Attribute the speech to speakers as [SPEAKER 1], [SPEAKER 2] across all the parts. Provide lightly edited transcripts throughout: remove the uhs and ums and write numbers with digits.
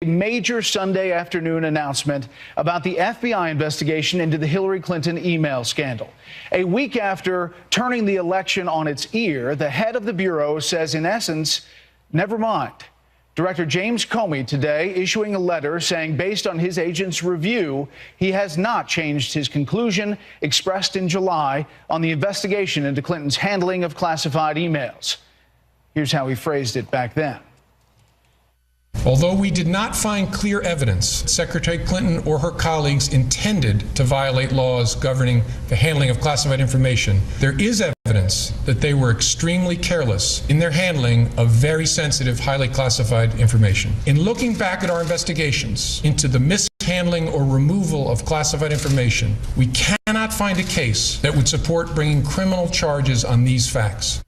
[SPEAKER 1] Major Sunday afternoon announcement about the FBI investigation into the Hillary Clinton email scandal. A week after turning the election on its ear, the head of the Bureau says, in essence, never mind. Director James Comey today issuing a letter saying, based on his agent's review, he has not changed his conclusion expressed in July on the investigation into Clinton's handling of classified emails. Here's how he phrased it back then.
[SPEAKER 2] Although we did not find clear evidence Secretary Clinton or her colleagues intended to violate laws governing the handling of classified information, there is evidence that they were extremely careless in their handling of very sensitive, highly classified information. In looking back at our investigations into the mishandling or removal of classified information, we cannot find a case that would support bringing criminal charges on these facts.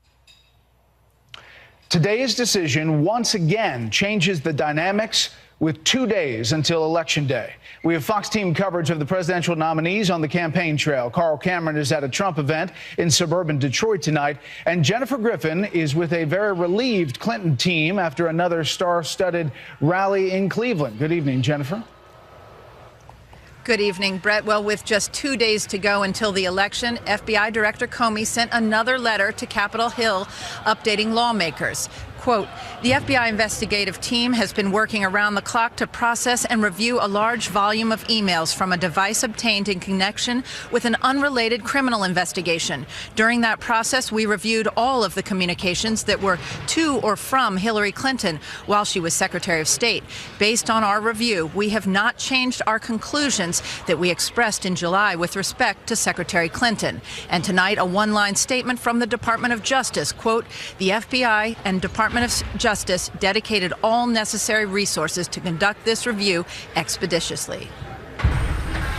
[SPEAKER 1] Today's decision once again changes the dynamics with 2 days until Election Day. We have Fox team coverage of the presidential nominees on the campaign trail. Carl Cameron is at a Trump event in suburban Detroit tonight, and Jennifer Griffin is with a very relieved Clinton team after another star-studded rally in Cleveland. Good evening, Jennifer.
[SPEAKER 3] Good evening, Brett. Well, with just 2 days to go until the election, FBI Director Comey sent another letter to Capitol Hill updating lawmakers. Quote, the FBI investigative team has been working around the clock to process and review a large volume of emails from a device obtained in connection with an unrelated criminal investigation. During that process, we reviewed all of the communications that were to or from Hillary Clinton while she was Secretary of State. Based on our review, we have not changed our conclusions that we expressed in July with respect to Secretary Clinton. And tonight, a one-line statement from the Department of Justice, quote, the FBI and Department of Justice dedicated all necessary resources to conduct this review expeditiously.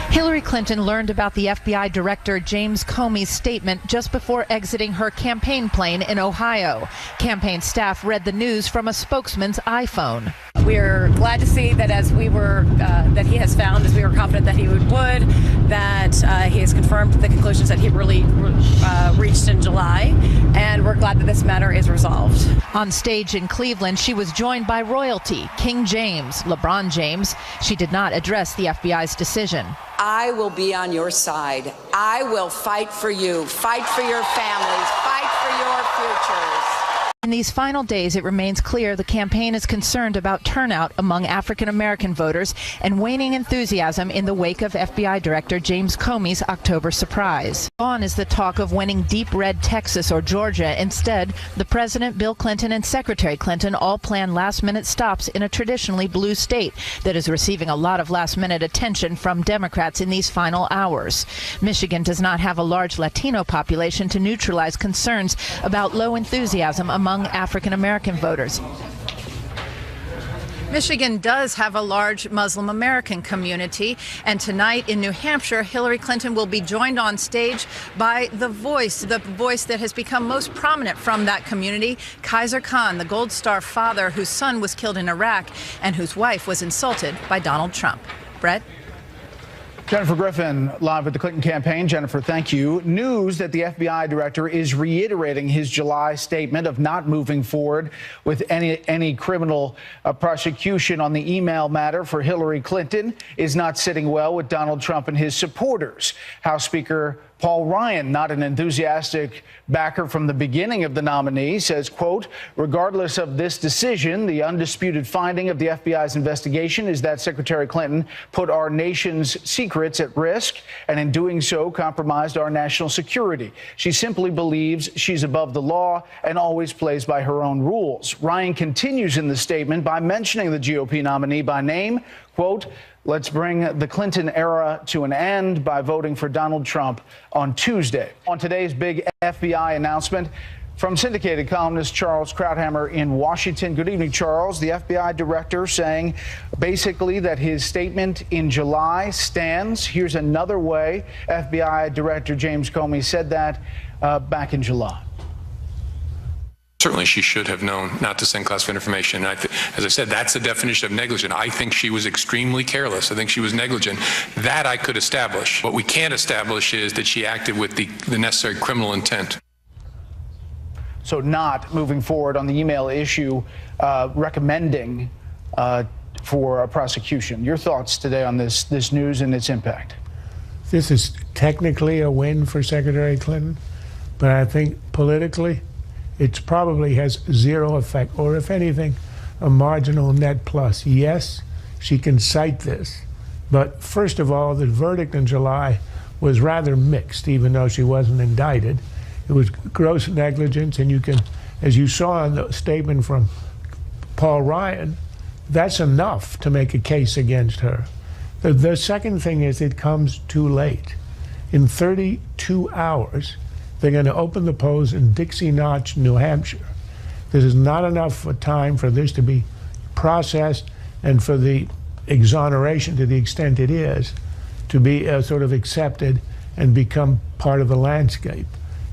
[SPEAKER 3] Hillary Clinton learned about the FBI Director James Comey's statement just before exiting her campaign plane in Ohio. Campaign staff read the news from a spokesman's iPhone.
[SPEAKER 4] We're glad to see that that he has found, as we were confident that he would, that he has confirmed the conclusions that he really reached in July, and we're glad that this matter is resolved.
[SPEAKER 3] On stage in Cleveland, she was joined by royalty, King James, LeBron James. She did not address the FBI's decision.
[SPEAKER 5] I will be on your side. I will fight for you, fight for your families, fight for your futures.
[SPEAKER 3] In these final days, it remains clear the campaign is concerned about turnout among African-American voters and waning enthusiasm in the wake of FBI Director James Comey's October surprise. Gone is the talk of winning deep red Texas or Georgia. Instead, the President, Bill Clinton, and Secretary Clinton all plan last-minute stops in a traditionally blue state that is receiving a lot of last-minute attention from Democrats in these final hours. Michigan does not have a large Latino population to neutralize concerns about low enthusiasm among African-American voters. Michigan does have a large Muslim American community, and tonight in New Hampshire, Hillary Clinton will be joined on stage by the voice that has become most prominent from that community, Kaiser Khan, the Gold Star father whose son was killed in Iraq and whose wife was insulted by Donald Trump. Brett?
[SPEAKER 1] Jennifer Griffin, live at the Clinton campaign. Jennifer, thank you. News that the FBI director is reiterating his July statement of not moving forward with any criminal prosecution on the email matter for Hillary Clinton is not sitting well with Donald Trump and his supporters. House Speaker Paul Ryan, not an enthusiastic backer from the beginning of the nominee, says, quote, regardless of this decision, the undisputed finding of the FBI's investigation is that Secretary Clinton put our nation's secrets at risk and in doing so compromised our national security. She simply believes she's above the law and always plays by her own rules. Ryan continues in the statement by mentioning the GOP nominee by name, quote, let's bring the Clinton era to an end by voting for Donald Trump on Tuesday. On today's big FBI announcement from syndicated columnist Charles Krauthammer in Washington. Good evening, Charles. The FBI director saying basically that his statement in July stands. Here's another way FBI Director James Comey said that back in July.
[SPEAKER 6] Certainly she should have known not to send classified information. As I said, that's the definition of negligent. I think she was extremely careless. I think she was negligent. That I could establish. What we can't establish is that she acted with the necessary criminal intent.
[SPEAKER 1] So not moving forward on the email issue, recommending for a prosecution. Your thoughts today on this news and its impact?
[SPEAKER 7] This is technically a win for Secretary Clinton, but I think politically it probably has zero effect, or if anything, a marginal net plus. Yes, she can cite this, but first of all, the verdict in July was rather mixed, even though she wasn't indicted. It was gross negligence, and you can, as you saw in the statement from Paul Ryan, that's enough to make a case against her. The second thing is it comes too late. In 32 hours, they're going to open the polls in Dixie Notch, New Hampshire. This is not enough time for this to be processed and for the exoneration, to the extent it is, to be sort of accepted and become part of the landscape.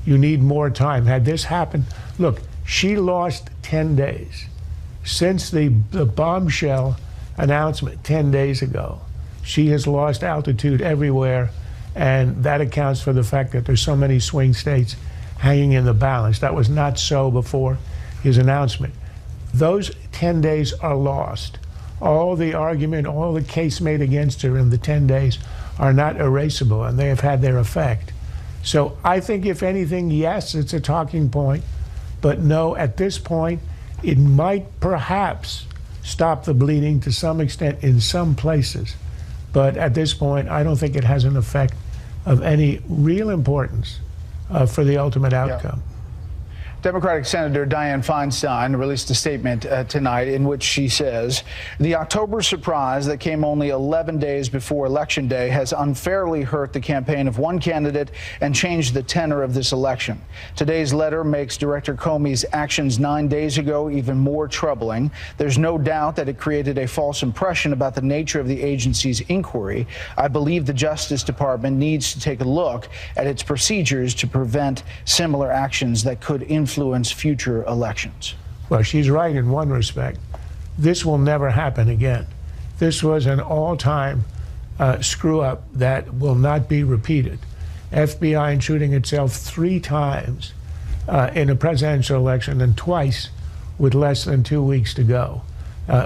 [SPEAKER 7] You need more time. Had this happened, look, she lost 10 days. Since the bombshell announcement 10 days ago, she has lost altitude everywhere, and that accounts for the fact that there's so many swing states hanging in the balance. That was not so before his announcement. Those 10 days are lost. All the argument, all the case made against her in the 10 days are not erasable, and they have had their effect. So I think, if anything, yes, it's a talking point, but no, at this point, it might perhaps stop the bleeding to some extent in some places. But at this point, I don't think it has an effect of any real importance for the ultimate outcome.
[SPEAKER 1] Yeah. Democratic Senator Dianne Feinstein released a statement tonight in which she says the October surprise that came only 11 days before Election Day has unfairly hurt the campaign of one candidate and changed the tenor of this election. Today's letter makes Director Comey's actions 9 days ago even more troubling. There's no doubt that it created a false impression about the nature of the agency's inquiry. I believe the Justice Department needs to take a look at its procedures to prevent similar actions that could influence future elections.
[SPEAKER 7] Well, she's right in one respect. This will never happen again. This was an all-time screw-up that will not be repeated. FBI intruding itself 3 times in a presidential election, and twice with less than 2 weeks to go,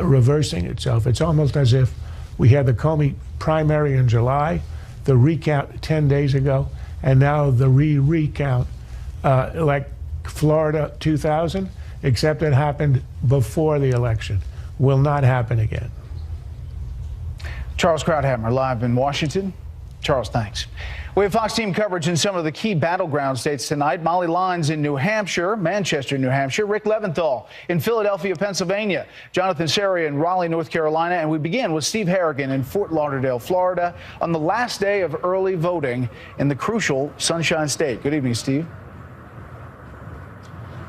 [SPEAKER 7] reversing itself. It's almost as if we had the Comey primary in July, the recount 10 days ago, and now the recount like Florida 2000, except it happened before the election. Will not happen again.
[SPEAKER 1] Charles Krauthammer live in Washington. Charles, thanks. We have Fox team coverage in some of the key battleground states tonight. Molly Lyons in New Hampshire, Manchester, New Hampshire, Rick Leventhal in Philadelphia, Pennsylvania, Jonathan Serry in Raleigh, North Carolina, and we begin with Steve Harrigan in Fort Lauderdale, Florida, on the last day of early voting in the crucial Sunshine State. Good evening, Steve.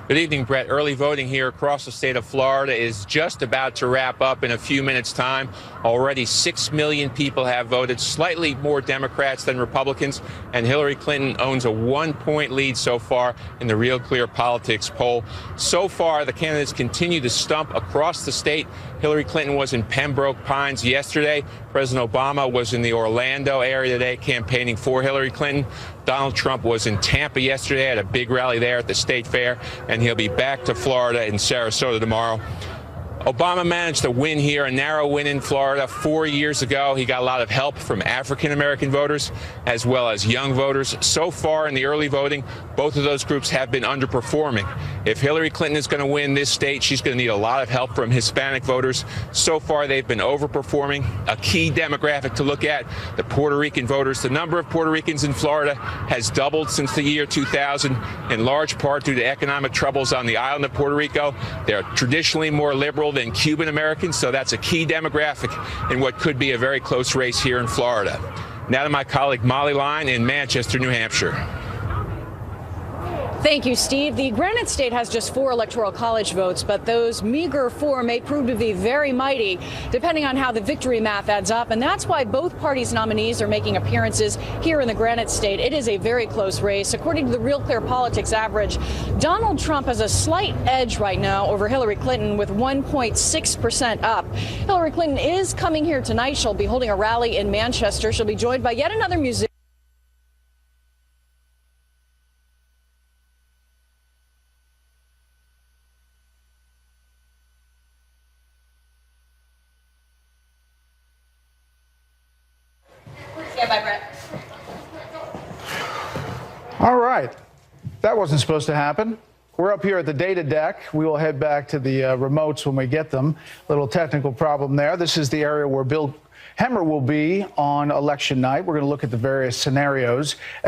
[SPEAKER 8] Good evening, Brett. Early voting here across the state of Florida is just about to wrap up in a few minutes' time. Already 6 million people have voted, slightly more Democrats than Republicans, and Hillary Clinton owns a 1-point lead so far in the Real Clear Politics poll. So far, the candidates continue to stump across the state. Hillary Clinton was in Pembroke Pines yesterday. President Obama was in the Orlando area today campaigning for Hillary Clinton. Donald Trump was in Tampa yesterday at a big rally there at the State Fair, and he'll be back to Florida in Sarasota tomorrow. Obama managed to win here, a narrow win in Florida 4 years ago. He got a lot of help from African-American voters as well as young voters. So far in the early voting, both of those groups have been underperforming. If Hillary Clinton is going to win this state, she's going to need a lot of help from Hispanic voters. So far, they've been overperforming. A key demographic to look at, the Puerto Rican voters. The number of Puerto Ricans in Florida has doubled since the year 2000, in large part due to economic troubles on the island of Puerto Rico. They're traditionally more liberal than Cuban Americans, so that's a key demographic in what could be a very close race here in Florida. Now to my colleague Molly Lyons in Manchester, New Hampshire.
[SPEAKER 4] Thank you, Steve. The Granite State has just 4 electoral college votes, but those meager 4 may prove to be very mighty, depending on how the victory math adds up. And that's why both parties' nominees are making appearances here in the Granite State. It is a very close race. According to the Real Clear Politics average, Donald Trump has a slight edge right now over Hillary Clinton with 1.6% up. Hillary Clinton is coming here tonight. She'll be holding a rally in Manchester. She'll be joined by yet another musician.
[SPEAKER 9] Stand by, Brett.
[SPEAKER 1] All right. That wasn't supposed to happen. We're up here at the data deck. We will head back to the remotes when we get them. Little technical problem there. This is the area where Bill Hemmer will be on election night. We're going to look at the various scenarios as